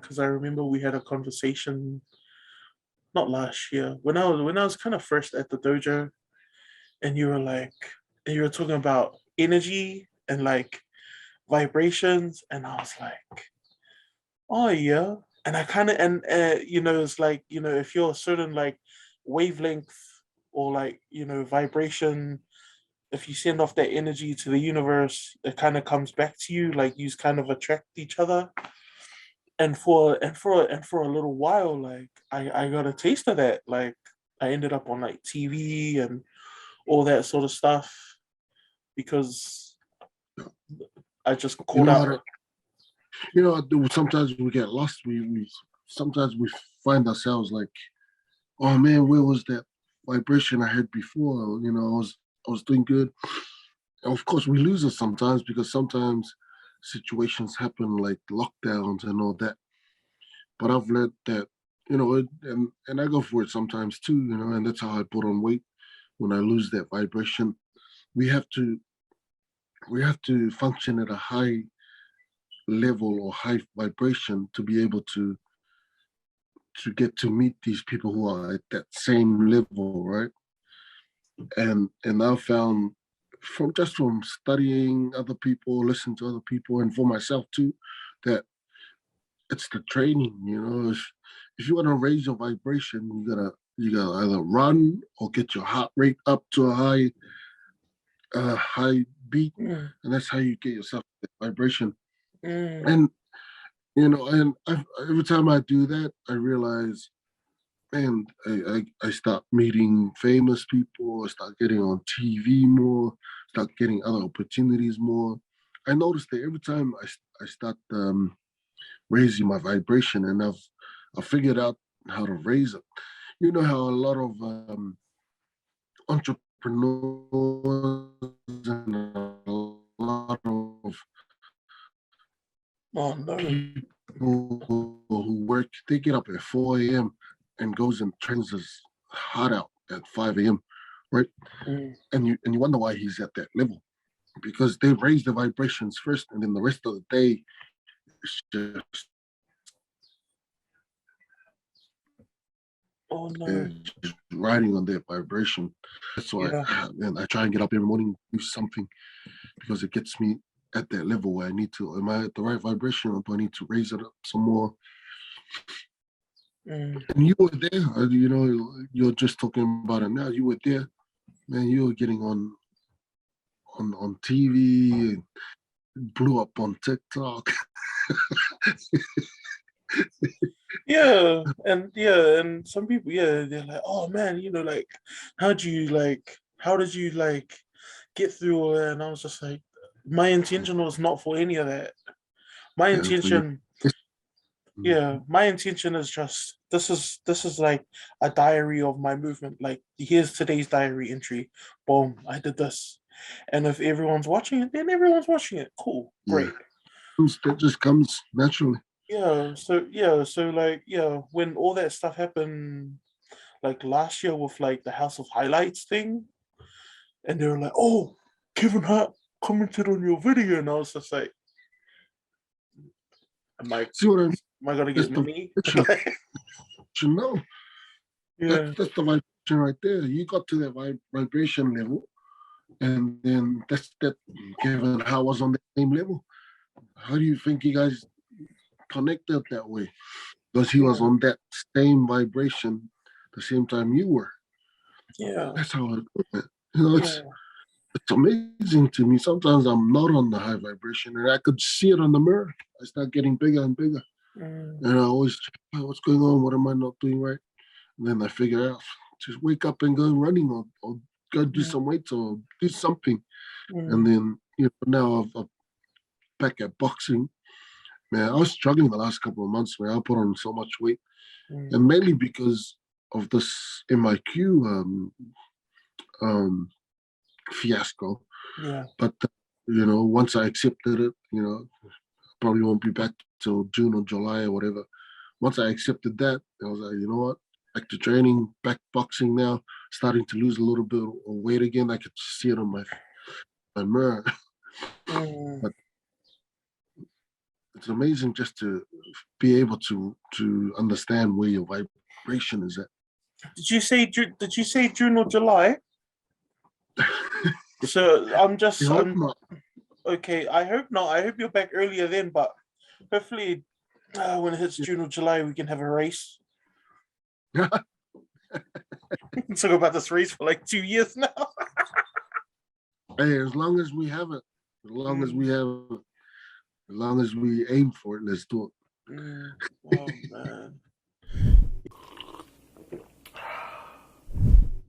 because I remember we had a conversation not last year when I was kind of first at the dojo, and you were talking about energy and like vibrations, and I was like, oh yeah. And I kind of it's like if you're a certain like wavelength or like vibration, if you send off that energy to the universe, it kind of comes back to you. Like you kind of attract each other. And for a little while, like I got a taste of that. Like I ended up on like TV and all that sort of stuff because I just You caught know how up. to, sometimes we get lost. We sometimes we find ourselves like, oh man, where was that vibration I had before? I was doing good. And of course, we lose it sometimes because sometimes situations happen like lockdowns and all that. But I've learned that, and I go for it sometimes too, and that's how I put on weight when I lose that vibration. We have to we have to function at a high level or high vibration to be able to get to meet these people who are at that same level, right? And I found from studying other people, listening to other people, and for myself too, that it's the training. If you want to raise your vibration, you gotta either run or get your heart rate up to a high beat, Mm, and that's how you get yourself that vibration. mm. And every time I do that, I realize, man, I start meeting famous people. I start getting on TV more. Start getting other opportunities more. I noticed that every time I start raising my vibration, and I figured out how to raise it. You know how a lot of entrepreneurs and a lot of Oh no. people who work, they get up at 4 a.m. and goes and trains his heart out at 5 a.m. Right? Mm. And you wonder why he's at that level. Because they raise the vibrations first and then the rest of the day is just Oh no. riding on their vibration. That's why Yeah. and I try and get up every morning, do something because it gets me at that level where I need to. Am I at the right vibration or do I need to raise it up some more? Mm. And you were there, you're just talking about it now. You were there, man. You were getting on TV, and blew up on TikTok. And some people, yeah, they're like, oh man, like, how did you like get through all that? And I was just like, my intention was not for any of that. My Yeah, so you, intention, yeah, my intention is just this is like a diary of my movement. Like, here's today's diary entry. Boom, I did this. And if everyone's watching it, then everyone's watching it. Cool, yeah, great. that just comes naturally. So like when all that stuff happened like last year with like the House of Highlights thing, and they were like, "Oh, Kevin Hart commented on your video," and I was just like, "Am I See what I mean? am I gonna That's get the money?" vibration. You know, that's Yeah, that's the vibration right there. You got to that vibration level, and then that's that. Kevin Hart was on the same level. How do you think you guys connected that way? Because he was yeah, on that same vibration the same time you were. yeah, That's how it goes. yeah, It's amazing to me. Sometimes I'm not on the high vibration, and I could see it on the mirror. I start getting bigger and bigger, mm, and I always check, "Oh, what's going on? What am I not doing right?" And then I figure out just wake up and go running or go do mm, some weights or do something. And mm, then now I'm back at boxing. Man, I was struggling the last couple of months. Man, I put on so much weight, mm, and mainly because of this MIQ um, fiasco. yeah, But once I accepted it, probably won't be back till June or July or whatever. Once I accepted that, I was like, you know what? Back to training, back boxing now, starting to lose a little bit of weight again. I could see it on my mirror. mm, But it's amazing just to be able to understand where your vibration is at. Did you say June or July? So I hope not. okay. I hope not. I hope you're back earlier then, but hopefully, when it hits June or July, we can have a race. Talk about this race for like 2 years now. Hey, as long as we have it, as long as we have it, as long as we aim for it, let's do it. Oh man.